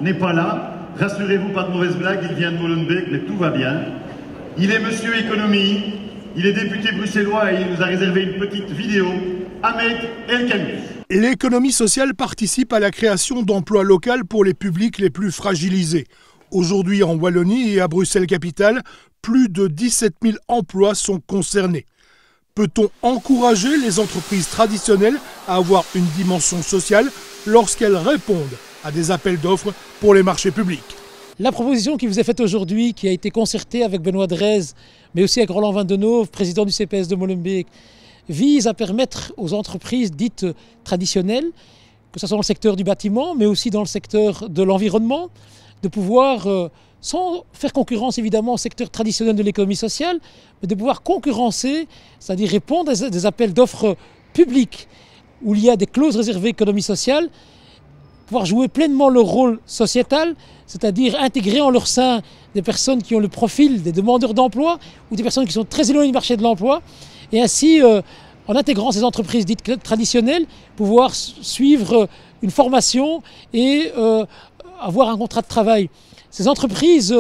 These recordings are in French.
n'est pas là. Rassurez-vous, pas de mauvaise blague, il vient de Molenbeek, mais tout va bien. Il est monsieur économie, il est député bruxellois et il nous a réservé une petite vidéo. Ahmed Elkanous. L'économie sociale participe à la création d'emplois locaux pour les publics les plus fragilisés. Aujourd'hui, en Wallonie et à Bruxelles-Capitale, plus de 17 000 emplois sont concernés. Peut-on encourager les entreprises traditionnelles à avoir une dimension sociale lorsqu'elles répondent à des appels d'offres pour les marchés publics? La proposition qui vous est faite aujourd'hui, qui a été concertée avec Benoît Drez, mais aussi avec Roland Vandenove, président du CPS de Molenbeek, vise à permettre aux entreprises dites traditionnelles, que ce soit dans le secteur du bâtiment, mais aussi dans le secteur de l'environnement, de pouvoir, sans faire concurrence évidemment au secteur traditionnel de l'économie sociale, mais de pouvoir concurrencer, c'est-à-dire répondre à des appels d'offres publics où il y a des clauses réservées économie sociale, pouvoir jouer pleinement leur rôle sociétal, c'est-à-dire intégrer en leur sein des personnes qui ont le profil des demandeurs d'emploi ou des personnes qui sont très éloignées du marché de l'emploi, et ainsi, en intégrant ces entreprises dites traditionnelles, pouvoir suivre une formation et avoir un contrat de travail. Ces entreprises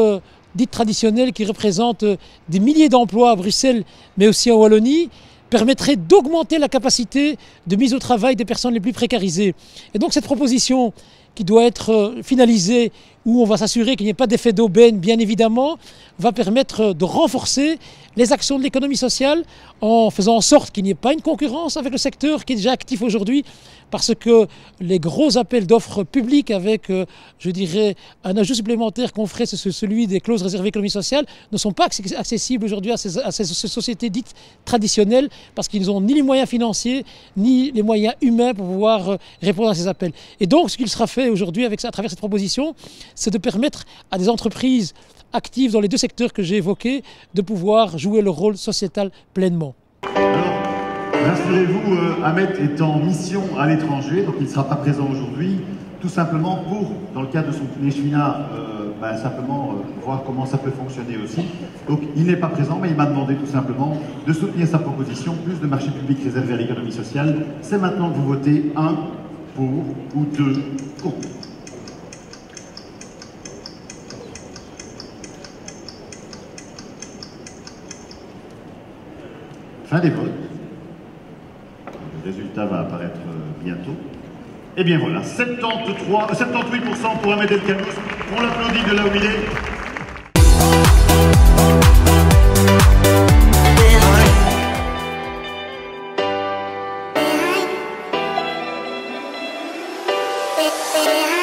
dites traditionnelles qui représentent des milliers d'emplois à Bruxelles, mais aussi en Wallonie, permettraient d'augmenter la capacité de mise au travail des personnes les plus précarisées. Et donc cette proposition qui doit être finalisée, où on va s'assurer qu'il n'y ait pas d'effet d'aubaine, bien évidemment, va permettre de renforcer les actions de l'économie sociale en faisant en sorte qu'il n'y ait pas une concurrence avec le secteur qui est déjà actif aujourd'hui, parce que les gros appels d'offres publics avec, je dirais, un ajout supplémentaire qu'on ferait, c'est celui des clauses réservées économie sociale, ne sont pas accessibles aujourd'hui à ces sociétés dites traditionnelles, parce qu'ils n'ont ni les moyens financiers, ni les moyens humains pour pouvoir répondre à ces appels. Et donc, ce qu'il sera fait aujourd'hui à travers cette proposition, c'est de permettre à des entreprises actives dans les deux secteurs que j'ai évoqués de pouvoir jouer leur rôle sociétal pleinement. Alors, rassurez-vous, Ahmed est en mission à l'étranger, donc il ne sera pas présent aujourd'hui, tout simplement pour, dans le cadre de son Neshvina, simplement voir comment ça peut fonctionner aussi. Donc il n'est pas présent, mais il m'a demandé tout simplement de soutenir sa proposition, plus de marchés publics réservés à l'économie sociale. C'est maintenant que vous votez 1 pour ou 2 contre. Fin des votes. Le résultat va apparaître bientôt. Et bien voilà, 78% pour Ahmed Elkanous. On l'applaudit de là où il est. Yeah.